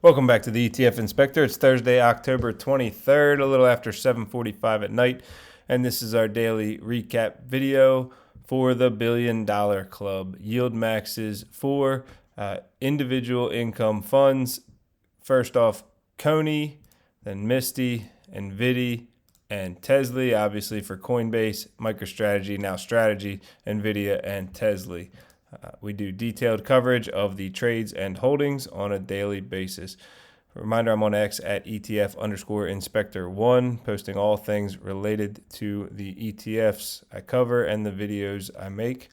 Welcome back to the ETF Inspector. It's Thursday, October 23rd, a little after 7:45 at night, and this is our daily recap video for the $1 Billion Club. YieldMaxes for individual income funds. First off, CONY, then MSTY, NVDY, and TSLY, obviously for Coinbase, MicroStrategy, now Strategy, Nvidia, and TSLY. We do detailed coverage of the trades and holdings on a daily basis. Reminder, I'm on X at ETF_Inspector1, posting all things related to the ETFs I cover and the videos I make.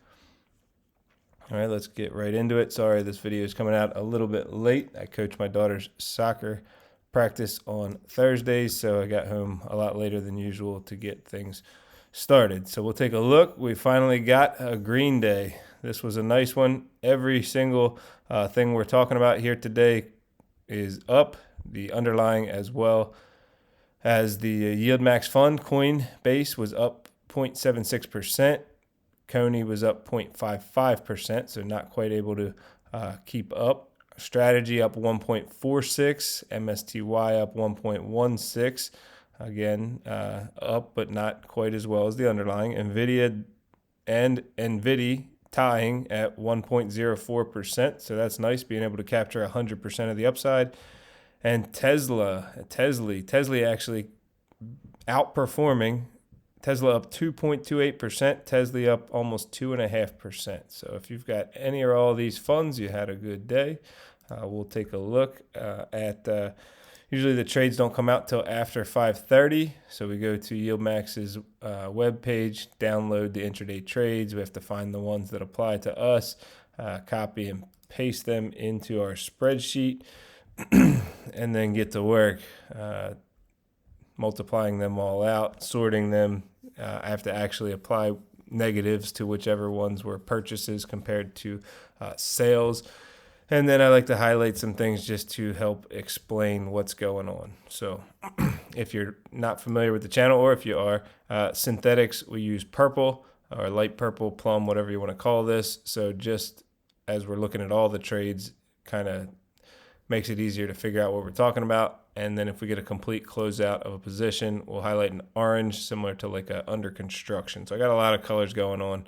All right, let's get right into it. Sorry, this video is coming out a little bit late. I coach my daughter's soccer practice on Thursdays, so I got home a lot later than usual to get things started. So we'll take a look. We finally got a green day. This was a nice one. Every single thing we're talking about here today is up, the underlying as well as the YieldMax fund. Coinbase was up 0.76%. CONY was up 0.55%, so not quite able to keep up. Strategy up 1.46, MSTY up 1.16. Again, up, but not quite as well as the underlying. Nvidia and NVDY tying at 1.04%. So that's nice, being able to capture 100% of the upside. And TSLY actually outperforming. TSLY up 2.28%, TSLY up almost 2.5%. So if you've got any or all of these funds, you had a good day. We'll take a look at usually the trades don't come out till after 5:30, so we go to YieldMax's webpage, download the intraday trades. We have to find the ones that apply to us, copy and paste them into our spreadsheet, and then get to work multiplying them all out, sorting them. I have to actually apply negatives to whichever ones were purchases compared to sales. And then I like to highlight some things just to help explain what's going on. So if you're not familiar with the channel, or if you are, synthetics, we use purple or light purple, plum, whatever you want to call this. So just as we're looking at all the trades, kind of makes it easier to figure out what we're talking about. And then if we get a complete closeout of a position, we'll highlight an orange, similar to like a under construction. So I got a lot of colors going on.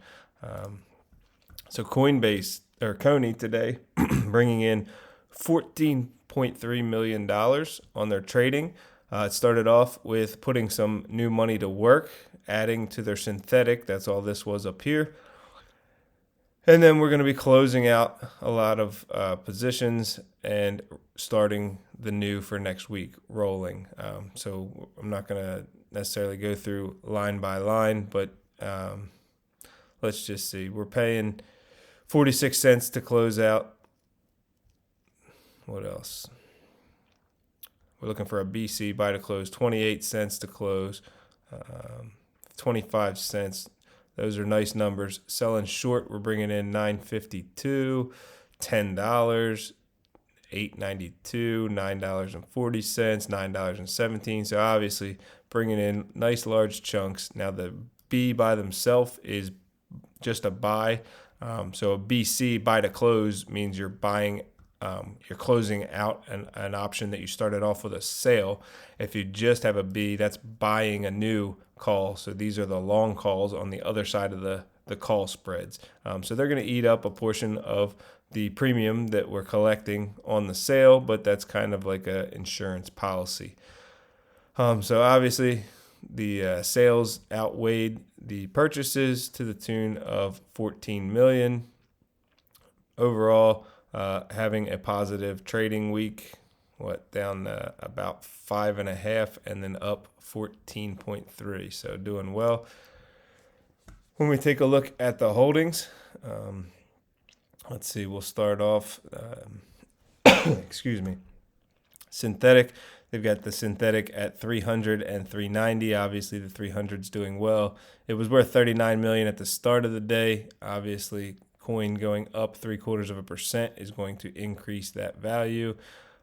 So Coinbase, or CONY today, bringing in $14.3 million on their trading. It started off with putting some new money to work, adding to their synthetic. That's all this was up here. And then we're going to be closing out a lot of positions and starting the new for next week, rolling. So I'm not going to necessarily go through line by line, but let's just see. We're paying 46 cents to close out. What else? We're looking for a BC, buy to close, 28 cents to close, 25 cents. Those are nice numbers. Selling short, we're bringing in $9.52, $10, $8.92, $9.40, $9.17. So obviously bringing in nice large chunks. Now the B by themselves is just a buy. So a BC, buy to close, means you're buying, you're closing out an option that you started off with a sale. If you just have a B, that's buying a new call. So these are the long calls on the other side of the call spreads. So they're going to eat up a portion of the premium that we're collecting on the sale, but that's kind of like an insurance policy. So obviously the sales outweighed the purchases to the tune of 14 million. Overall, having a positive trading week, down about 5.5 and then up 14.3. So doing well. When we take a look at the holdings, let's see, we'll start off, excuse me, synthetic. They've got the synthetic at 300 and 390. Obviously, the 300's doing well. It was worth 39 million at the start of the day. Obviously, coin going up 0.75% is going to increase that value.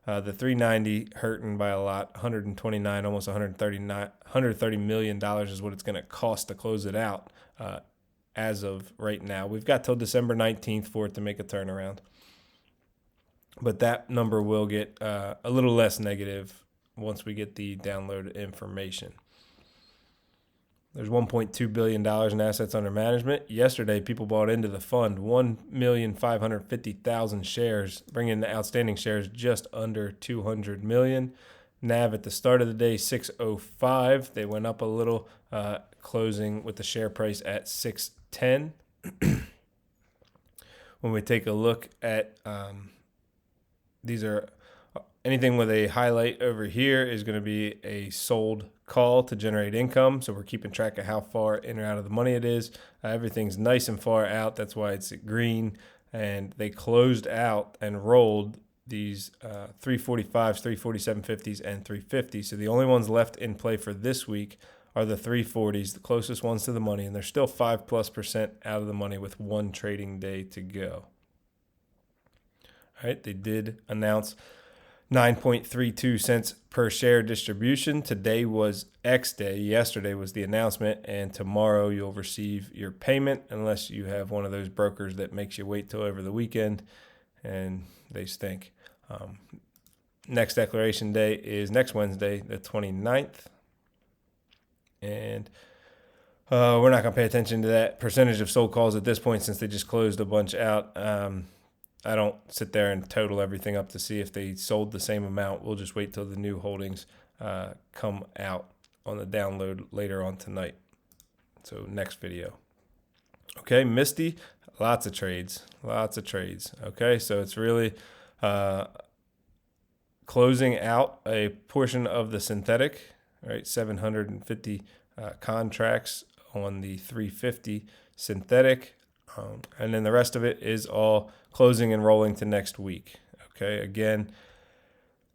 The 390 hurting by a lot, 129, almost 139, $130 million is what it's going to cost to close it out as of right now. We've got till December 19th for it to make a turnaround. but that number will get a little less negative once we get the download information. There's $1.2 billion in assets under management. Yesterday, people bought into the fund 1,550,000 shares, bringing the outstanding shares just under 200 million. NAV at the start of the day, 605. They went up a little, closing with the share price at 610. When we take a look at these are anything with a highlight over here is going to be a sold call to generate income. So we're keeping track of how far in or out of the money it is. Everything's nice and far out. That's why it's green. And they closed out and rolled these 345s, 347.50s, and 350s. So the only ones left in play for this week are the 340s, the closest ones to the money. And they're still 5+% out of the money with one trading day to go. All right, they did announce 9.32 cents per share distribution. Today was X day. Yesterday was the announcement, and tomorrow you'll receive your payment unless you have one of those brokers that makes you wait till over the weekend, and they stink. Next declaration day is next Wednesday, the 29th, and we're not going to pay attention to that percentage of sold calls at this point since they just closed a bunch out. I don't sit there and total everything up to see if they sold the same amount. We'll just wait till the new holdings come out on the download later on tonight. So next video. Okay, MSTY, lots of trades. Okay, so it's really closing out a portion of the synthetic, right? 750 contracts on the 350 synthetic. And then the rest of it is all closing and rolling to next week. Okay, again,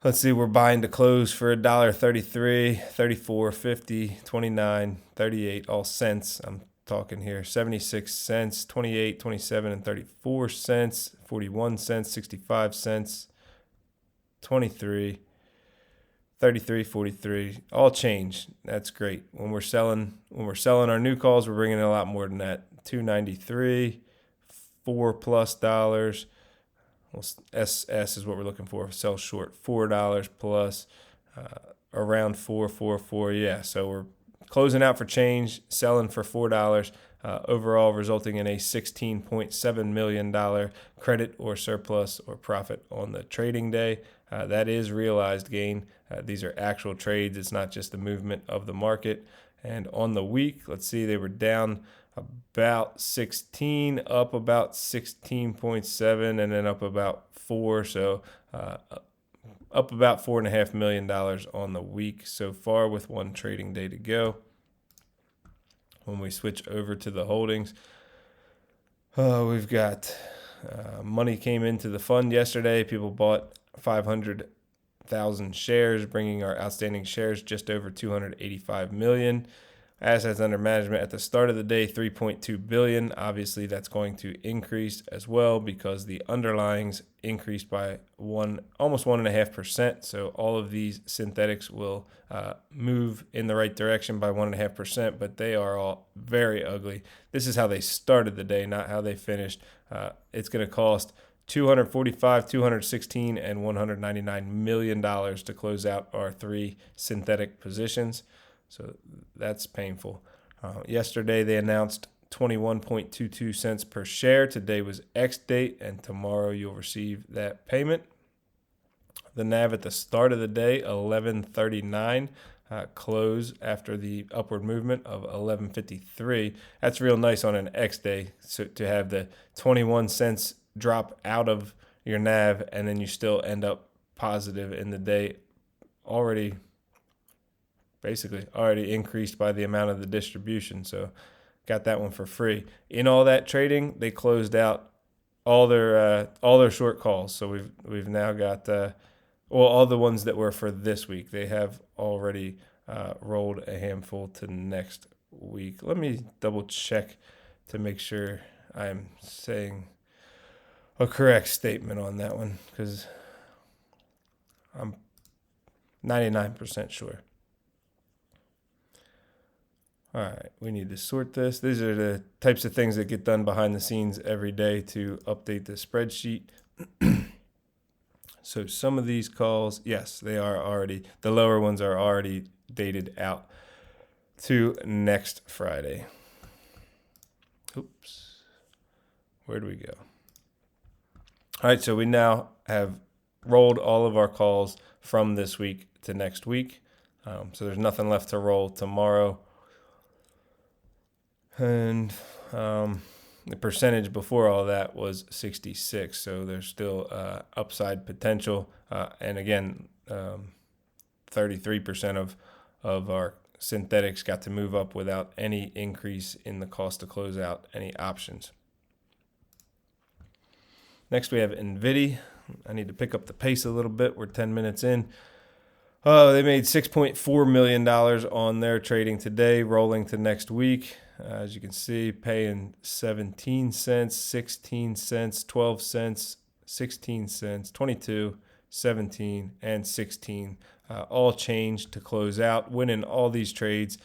let's see, we're buying to close for $1.33, 34.50, 29, 38, all cents. I'm talking here 76 cents, 28, 27, and 34 cents, 41 cents, 65 cents, 23, 33, 43, all change. That's great. When we're selling our new calls, we're bringing in a lot more than that. 293, $4+ Well, SS is what we're looking for. Sell short, $4 plus, around 444. Yeah, so we're closing out for change, selling for $4. Overall, resulting in a $16.7 million credit or surplus or profit on the trading day. That is realized gain. These are actual trades. It's not just the movement of the market. And on the week, let's see, they were down about 16, up about 16.7, and then up about 4. So up about $4.5 million on the week so far with one trading day to go. When we switch over to the holdings, we've got money came into the fund yesterday. People bought 500,000 shares, bringing our outstanding shares just over 285 million. Assets under management at the start of the day, 3.2 billion. Obviously, that's going to increase as well because the underlyings increased by almost 1.5%. So all of these synthetics will move in the right direction by 1.5%, but they are all very ugly. This is how they started the day, not how they finished. It's going to cost $245, $216, and $199 million to close out our 3 synthetic positions. So that's painful. Yesterday, they announced 21.22 cents per share. Today was X date, and tomorrow you'll receive that payment. The NAV at the start of the day, 11.39. Close after the upward movement of 11.53. That's real nice on an X day, so to have the 21 cents drop out of your NAV, and then you still end up positive in the day, basically already increased by the amount of the distribution. So got that one for free. In all that trading, they closed out all their short calls. So we've now got all the ones that were for this week. They have already rolled a handful to next week. Let me double check to make sure I'm saying a correct statement on that one because I'm 99% sure. All right, we need to sort this. These are the types of things that get done behind the scenes every day to update the spreadsheet. So some of these calls, yes, they are already, the lower ones are already dated out to next Friday. Oops. Where do we go? All right, so we now have rolled all of our calls from this week to next week. So there's nothing left to roll tomorrow. And the percentage before all that was 66. So there's still upside potential. And again, 33% of our synthetics got to move up without any increase in the cost to close out any options. Next, we have NVDY. I need to pick up the pace a little bit. We're 10 minutes in. They made $6.4 million on their trading today, rolling to next week. As you can see, paying 17 cents, 16 cents, 12 cents, 16 cents, 22, 17, and 16. All changed to close out, winning all these trades,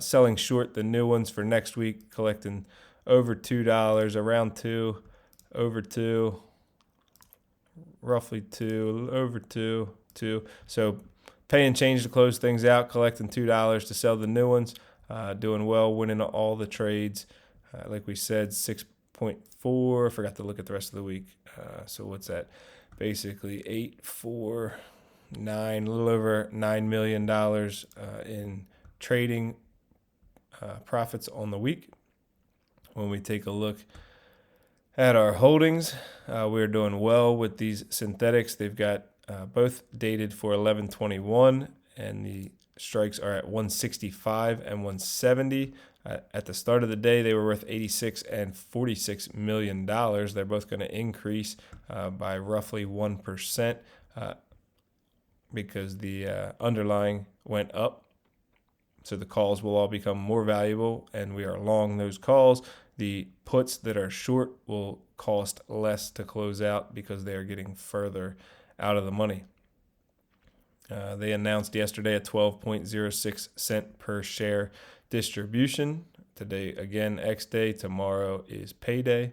selling short the new ones for next week, collecting over $2, around 2, over 2, roughly 2, over 2, 2. So paying change to close things out, collecting $2 to sell the new ones, doing well, winning all the trades. Like we said, 6.4. I forgot to look at the rest of the week. So what's that? Basically 8, 4, 9, a little over $9 million in trading profits on the week. When we take a look at our holdings, we're doing well with these synthetics. They've got both dated for 11/21, and the strikes are at 165 and 170. At the start of the day, they were worth 86 and $46 million. They're both going to increase by roughly 1% because the underlying went up. So the calls will all become more valuable, and we are long those calls. The puts that are short will cost less to close out because they are getting further out of the money. They announced yesterday a 12.06 cent per share distribution. Today, again, X day. Tomorrow is payday.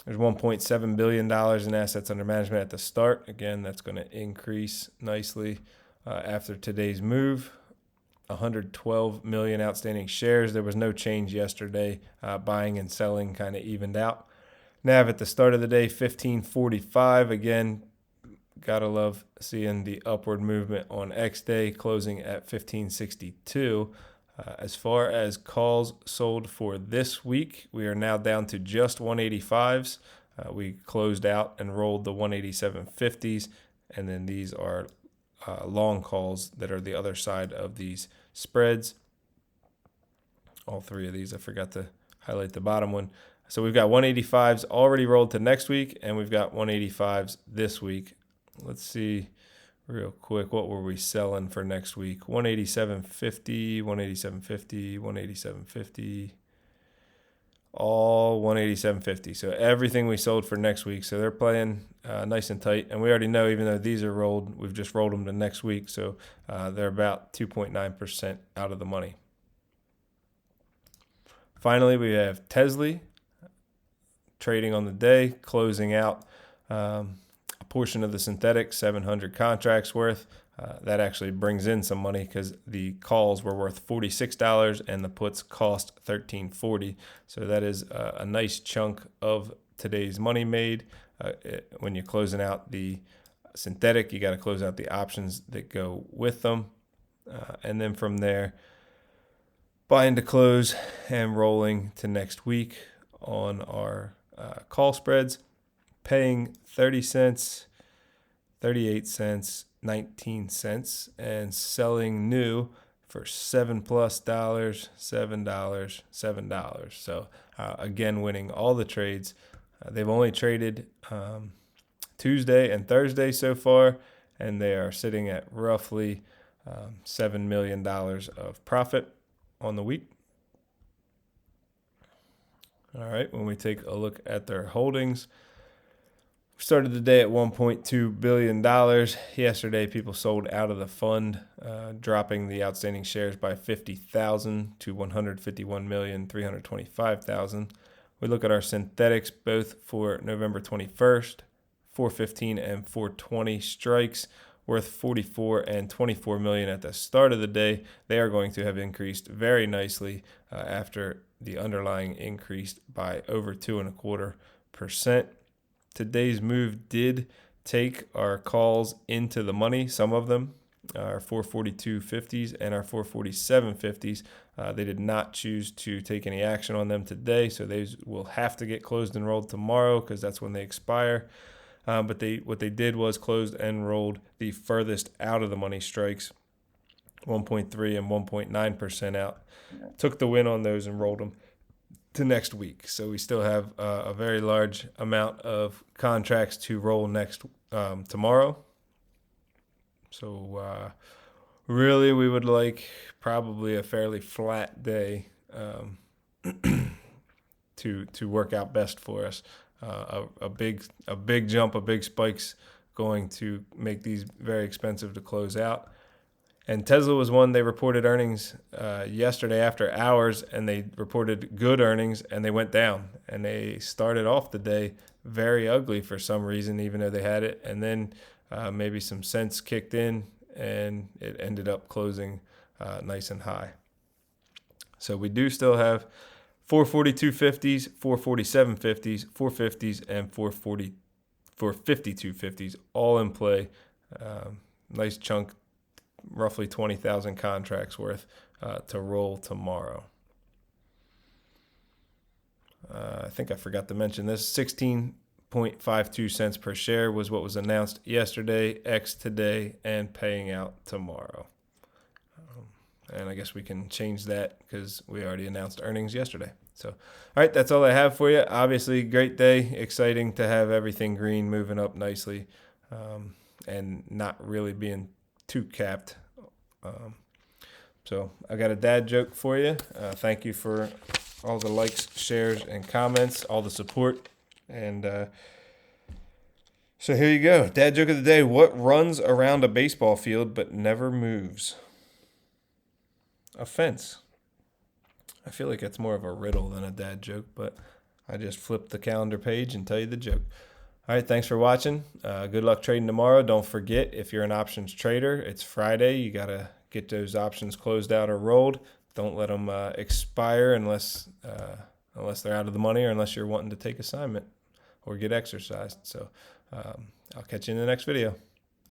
There's $1.7 billion in assets under management at the start. Again, that's going to increase nicely after today's move. 112 million outstanding shares. There was no change yesterday. Buying and selling kind of evened out. NAV at the start of the day, 1545. Again, gotta love seeing the upward movement on X day, closing at 1562. As far as calls sold for this week, we are now down to just 185s. We closed out and rolled the 187.50s, and then these are long calls that are the other side of these spreads. All three of these, I forgot to highlight the bottom one. So we've got 185s already rolled to next week, and we've got 185s this week. Let's see real quick, what were we selling for next week? 187.50, 187.50, 187.50, all 187.50. So everything we sold for next week. So they're playing nice and tight. And we already know, even though these are rolled, we've just rolled them to next week. So they're about 2.9% out of the money. Finally, we have TSLY trading on the day, closing out a portion of the synthetic, 700 contracts worth. That actually brings in some money because the calls were worth $46 and the puts cost $13.40. So that is a nice chunk of today's money made. When you're closing out the synthetic, you got to close out the options that go with them. And then from there, buying to close and rolling to next week on our call spreads, paying 30 cents, 38 cents, 19 cents, and selling new for $7+, $7. So again, winning all the trades. They've only traded Tuesday and Thursday so far, and they are sitting at roughly $7 million of profit on the week. All right, when we take a look at their holdings, we started the day at $1.2 billion. Yesterday, people sold out of the fund, dropping the outstanding shares by 50,000 to 151,325,000. We look at our synthetics both for November 21st, 415 and 420 strikes worth 44 and 24 million at the start of the day. They are going to have increased very nicely after the underlying increased by over 2.25%. Today's move did take our calls into the money, some of them, our 442.50s and our 447.50s. They did not choose to take any action on them today, so they will have to get closed and rolled tomorrow because that's when they expire. But what they did was closed and rolled the furthest out of the money strikes, 1.3 and 1.9% out. Took the win on those and rolled them to next week. So we still have a very large amount of contracts to roll next tomorrow. So really, we would like probably a fairly flat day to work out best for us. A big jump, a big spike's going to make these very expensive to close out. And Tesla was one. They reported earnings yesterday after hours, and they reported good earnings, and they went down. And they started off the day very ugly for some reason, even though they had it. And then maybe some sense kicked in, and it ended up closing nice and high. So we do still have 442.50s, 447.50s, 450s, and 452.50s all in play. Nice chunk, roughly 20,000 contracts worth to roll tomorrow. I think I forgot to mention this. 16.52 cents per share was what was announced yesterday, X today, and paying out tomorrow. And I guess we can change that because we already announced earnings yesterday. So, all right, that's all I have for you. Obviously, great day. Exciting to have everything green, moving up nicely, and not really being too capped. So I got a dad joke for you. Thank you for all the likes, shares, and comments, all the support. And so here you go. Dad joke of the day. What runs around a baseball field but never moves? A fence. I feel like it's more of a riddle than a dad joke, but I just flipped the calendar page and tell you the joke. All right, thanks for watching. Good luck trading tomorrow. Don't forget, if you're an options trader, it's Friday. You got to get those options closed out or rolled. Don't let them expire unless they're out of the money or unless you're wanting to take assignment or get exercised. So I'll catch you in the next video.